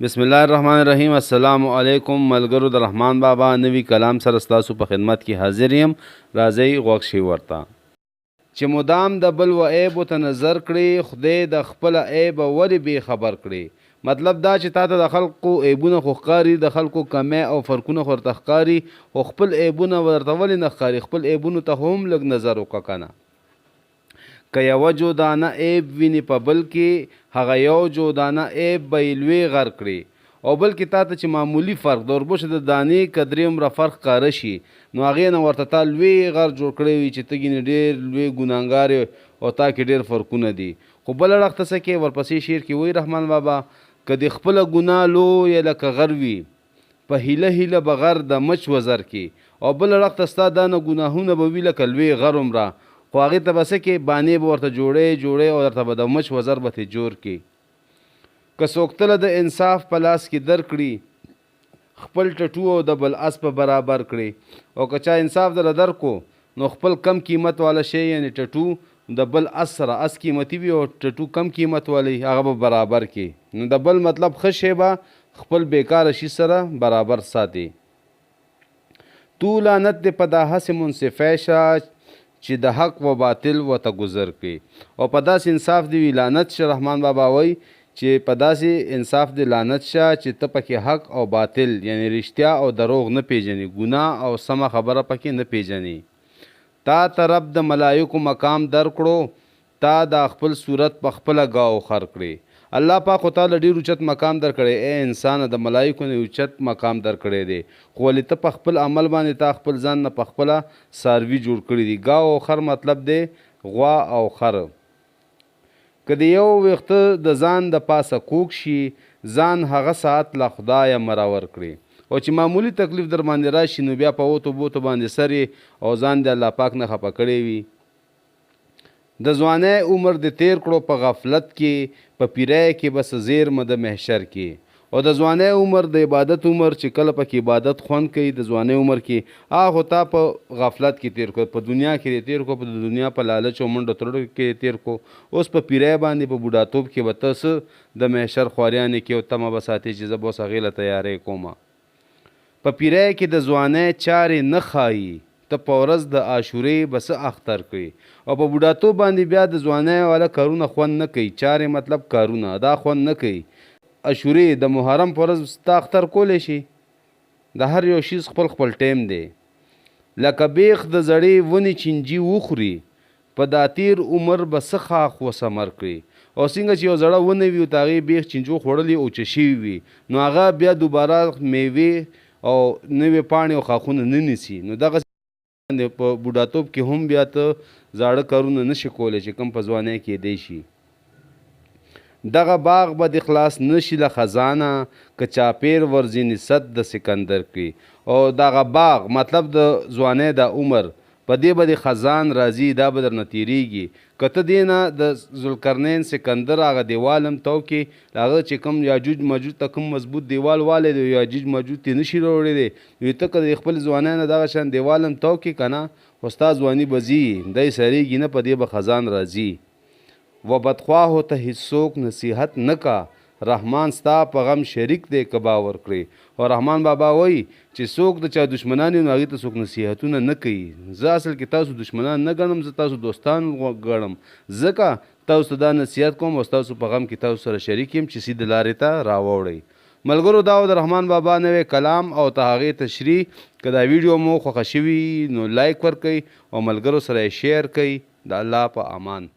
بسم الله الرحمن الرحیم. السلام علیکم ملګرو. د رحمان بابا نوی کلام سره ستاسو په خدمت کې حاضر یم. راځئ غوږ شئ ورته. چې مدام د بل و عیبو ته نظر کړي، خدای د خپل عیب ولې بې خبر کړي. مطلب دا چې تا ته د خلقو عیبونه خو ښکاري، د خلقو کمی او فرقونه خو ورته ښکاري، خو خپل عیبونه ورته ولې نه ښکاري. خپل عیبونو ته هم لږ نظر وکړه کنه. که یوه جودانه عیب ویني په بل کې، هغه یو جودانه عیب به یې لوی غر کړي. او بل کې تا ته چې معمولي فرق د وربشو د دانې که درې عمره فرق ښکاره شي، نو هغې نه ورته تا لوی غر جوړ کړی وي چې ته ګینې ډېر لوی ګناهګار او تا کې ډېر فرقونه دي. خو بل اړخ ته څه کې ورپسې شعر کې وایي رحمان بابا، که د خپله ګناه لویه لکه غر وي، په هیله هیله به غر د مچ وزر کې. او بل اړخ ته ستا دا نه ګناهونه به وي لکه لوی غر عمره، خو هغې ته به څه کې بانې به ورته جوړې او درته به د مچ وزر به ترې جوړ کړي. که څوک تله د انصاف په لاس کې درکړي، خپل ټټو او د بل اس په برابر کړي. او که چا انصاف دله درکو، نو خپل کم قیمت والا شی یعنی ټټو د بل اس سره اس قیمتي وي او ټټو کم قیمت والی هغه به برابر کړي. نو د بل مطلب ښه شی به خپل بیکاره شي سره برابر ساتي. تو لعنت دې په دا هسې منصفی شه چې د حق و باطل ورته ګذر کړي. او په داسې انصاف دې وي لعنت شه. رحمان بابا وایي چې په داسې انصاف دې لعنت شه چې ته پکې حق او باطل یعنی رښتیا او دروغ نه پیژنې، ګناه او سمه خبره پکې نه پیژنې. تا ته رب د ملایکو مقام درکړو، تا د خپل صورت په خپله ګاو خر کړې. الله پاک خو تا له ډېر اوچت مقام درکړی. ای انسانه د ملایکو نه اوچت مقام درکړی دی، خو ولې ته په خپل عمل باندې تا خپل ځان نه په خپله څاروي جوړ کړي دي. ګاو او خر مطلب دی غوا او خر. که د یو ویښته د ځان د پاسه کوږ شي، ځان هغه ساعت له خدایه مراور کړي. او چې معمولی تکلیف در باندې راشي، نو بیا په اوتو بوتو باندې سر او ځان د الله پاک نه خفه کړی وي. د ځوانۍ عمر د تیر کړو په غفلت کې، په پیری کې بس زیرمه د محشر کې. او د ځوانۍ عمر د عبادت عمر چې کله پکې عبادت خوند کوي، د ځوانۍ عمر کې هغه تا په غفلت کې تیر کړو، په دنیا کې تیر کړو، په دنیا په لالچ او منډو تړلو کې تیر کړو. اوس په پیری باندې په بوډاتوب کې به ته څه د محشر خواريانې کې او تمه به ساتې چې زه به اوس هغې له تیاری کومه. په پیری کې د ځوانۍ چارې نه ښایي، ته په ورځ د عاشورې به څه اختر کړي. او په بوډاتوب باندې بیا د ځوانۍ والا کارونه خوند نه کوي. چارې مطلب کارونه دا خوند نه کوي. عاشورې د محرم په ورځ ستا اختر کولی شي. د هر یو شیز خپل خپل ټیم دی. لکه بیخ د زړې ونې چینجي وخوري، په دا تیر عمر به څه خاخ وسمر کړي. او څنګه چې یو زړه ونه وي او د هغې بیخ چینجو خوړلي او اوچه شوي وي، نو هغه بیا دوباره میوې او نوې پاڼې او خاخونه نه نیسي. نو دغه په بوډاتوب کې هم بیا ته زاړه کارونه نشي کولی چې کوم په ځوانۍ کې دی شي. دغه باغ به د خلاص نشي له خزانه، که چاپیر ورځینې صد د سکندر کړي. او دغه باغ مطلب د ځوانۍ د عمر، په دې به د خزان راځي، دا به درنه تیریږي. که ته دې نه د ذوالقرنین سکندر هغه دیوال هم تو کې، هغه چې کوم یاجوج ماجوج ته کوم مضبوط دیوال والی دی، یاجوج ماجوج ته نشي راوړی دی. نو ته که د خپل ځوانۍ نه دغه شان دیوال هم تو کې که نه، خو ستا ځواني به ځي، دی سریږي نه، په دې به خزان راځي. و بدخواهو ته هیڅوک نصیحت نه کا، رحمان ستا په غم شریک دی که باور کړي. او رحمان بابا وایي چې څوک د چا دشمنان وي، نو هغې ته څوک نصیحتونه نه کوي. زه اصل کې تاسو دشمنان نه ګڼم، زه تاسو دوستان ګڼم، ځکه تاسو ته دا نصیحت کوم او ستاسو په غم کې تاسو سره شریک یم چې سیده لارې ته راوړئ. ملګرو دا د رحمان بابا نوی کلام او ته هغې تشریح. که دا ویډیو مو خوښه شوي نو لایک ورکئ او ملګرو سره یې شیر کئ. د الله په امان.